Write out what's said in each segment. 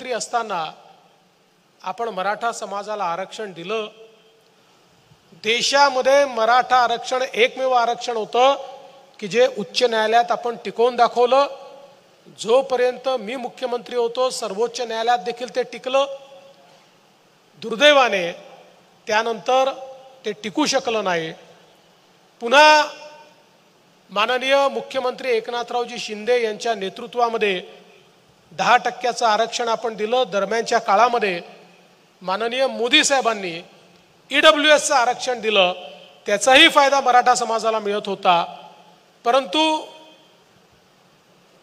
मुख्यमंत्री असताना आपण मराठा समाजाला आरक्षण दिलं। देशामध्ये मराठा आरक्षण एकमेव आरक्षण होतं की जे उच्च न्यायालयात आपण टिकवून दाखवलं। जोपर्यंत मी मुख्यमंत्री होतो सर्वोच्च न्यायालयात देखील ते टिकलं। दुर्दैवाने त्यानंतर ते टिकू शकलं नाही। पुन्हा माननीय मुख्यमंत्री एकनाथरावजी शिंदे यांच्या नेतृत्वामध्ये 10% आरक्षण आपण दिलं। दरम्यानच्या काळामध्ये माननीय मोदी साहेबांनी ईडब्ल्यूएसचं आरक्षण दिलं, त्याचाही फायदा मराठा समाजाला मिळत होता। परंतु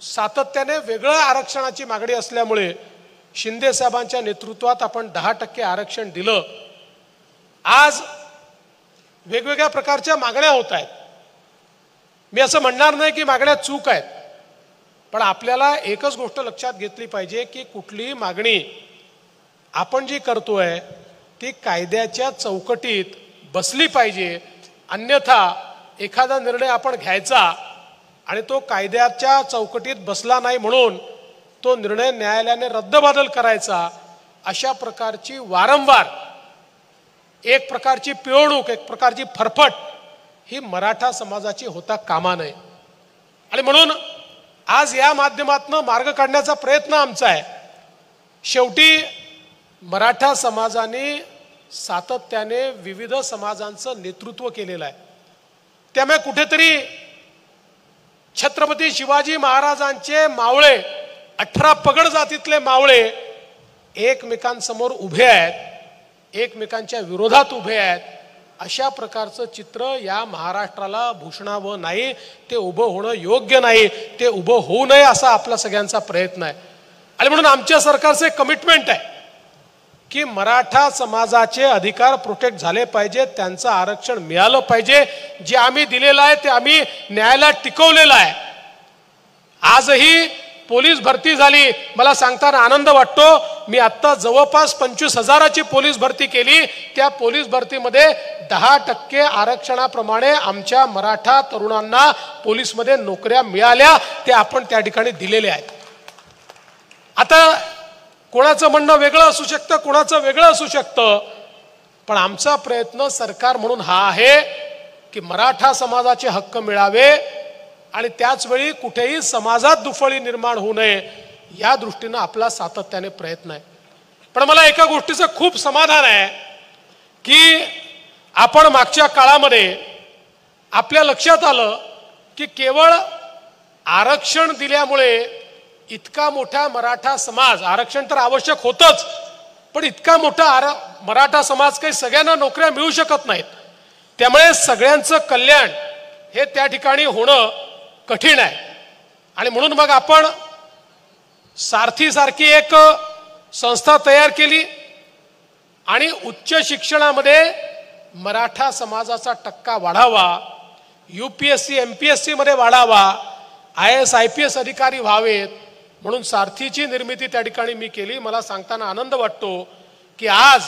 सातत्याने वेगळं आरक्षणाची मागणी असल्यामुळे शिंदे साहेबांच्या नेतृत्वात आपण 10% आरक्षण दिलं। आज वेगवेगळ्या प्रकारच्या मागण्या होत आहेत। मी असं म्हणणार नाही की मागण्या चूक आहेत, पण आपल्याला एकच गोष्ट लक्षात घेतली पाहिजे की कुठलीही मागणी आपण जी करतोय ती कायद्याच्या चौकटीत बसली पाहिजे। अन्यथा एखादा निर्णय आपण घ्यायचा आणि तो कायद्याच्या चौकटीत बसला नाही म्हणून तो निर्णय न्यायालयाने रद्दबातल करायचा, अशा प्रकारची वारंवार एक प्रकारची पिळवणूक, एक प्रकारची फरफट ही मराठा समाजाची होता कामा नये। आणि म्हणून आज या माध्यमातून मार्ग काढण्याचा प्रयत्न आमचा आहे। शेवटी मराठा समाजाने सातत्याने विविध समाजांचं नेतृत्व केलेलं आहे। त्यामुळे कुठेतरी छत्रपती शिवाजी महाराजांचे मावळे 18 पगड जातीतले मावळे एकमेकांसमोर उभे आहेत, एकमेकांच्या विरोधात उभे आहेत। अशा प्रकारचं चित्र या महाराष्ट्राला भूषणावं नाही, ते उभं होणं योग्य नाही, ते उभं होऊ नये असा आपला सगळ्यांचा प्रयत्न आहे। आणि म्हणून आमच्या सरकारचे कमिटमेंट आहे की मराठा समाजाचे अधिकार प्रोटेक्ट झाले पाहिजे, त्यांचं आरक्षण मिळालं पाहिजे। जे आम्ही दिलेलं आहे ते आम्ही न्यायालयात टिकवलेलं आहे। आजही पोलीस भरती झाली, मला सांगताना आनंद वाटतो। मी आता जवळपास 25,000ची पोलीस भरती केली। त्या पोलीस भरतीमध्ये 10% आरक्षणाप्रमाणे आमच्या मराठा तरुणांना पोलीसमध्ये नोकऱ्या मिळाल्या, ते आपण त्या ठिकाणी दिलेले आहेत। आता कोणाचं म्हणणं वेगळं असू शकतं, कोणाचं वेगळं असू शकतं, पण आमचा प्रयत्न सरकार म्हणून हा आहे की मराठा समाजाचे हक्क मिळावे आणि त्याच वेळी कुठेही समाजात दुफळी निर्माण होऊ नये या दृष्टीने आपला सातत्याने प्रयत्न आहे। पण मला एका गोष्टीचं खूप समाधान आहे की आपण मागच्या काळामध्ये आपल्या लक्षात आलं की केवळ आरक्षण दिल्यामुळे इतका मोठा मराठा समाज, आरक्षण तर आवश्यक होतच, पण इतका मोठा मराठा समाज काही सगळ्यांना नोकऱ्या मिळू शकत नाहीत। त्यामुळे सगळ्यांचं कल्याण हे त्या ठिकाणी होणं कठीण आहे। आणि म्हणून मग आपण सारथी सारखी एक संस्था तयार केली आणि उच्च शिक्षणामध्ये मराठा समाजाचा टक्का वाढावा, UPSC MPSC मध्ये वाढावा, IAS IPS अधिकारी व्हावेत म्हणून सारथीची निर्मिती त्या ठिकाणी मी केली। मला सांगताना आनंद वाटतो की आज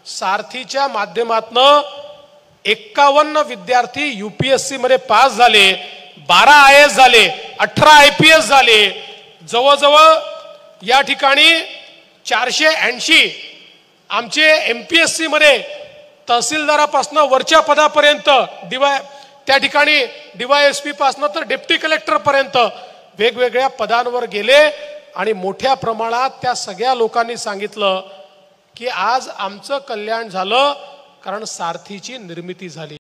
सारथीच्या माध्यमातून 51 विद्यार्थी UPSC मध्ये पास झाले, 12 IAS झाले, 18 IPS झाले। जवळजवळ या ठिकाणी 480 आमचे MPSC मध्ये तहसीलदारापासून वरच्या पदापर्यंत त्या ठिकाणी DYSP पासून तर डेप्टी कलेक्टर पर्यंत वेगवेगळ्या पदांवर गेले। आणि मोठ्या प्रमाणात त्या सगळ्या लोकांनी सांगितलं की आज आमचं कल्याण झालं कारण सारथीची निर्मिती झाली।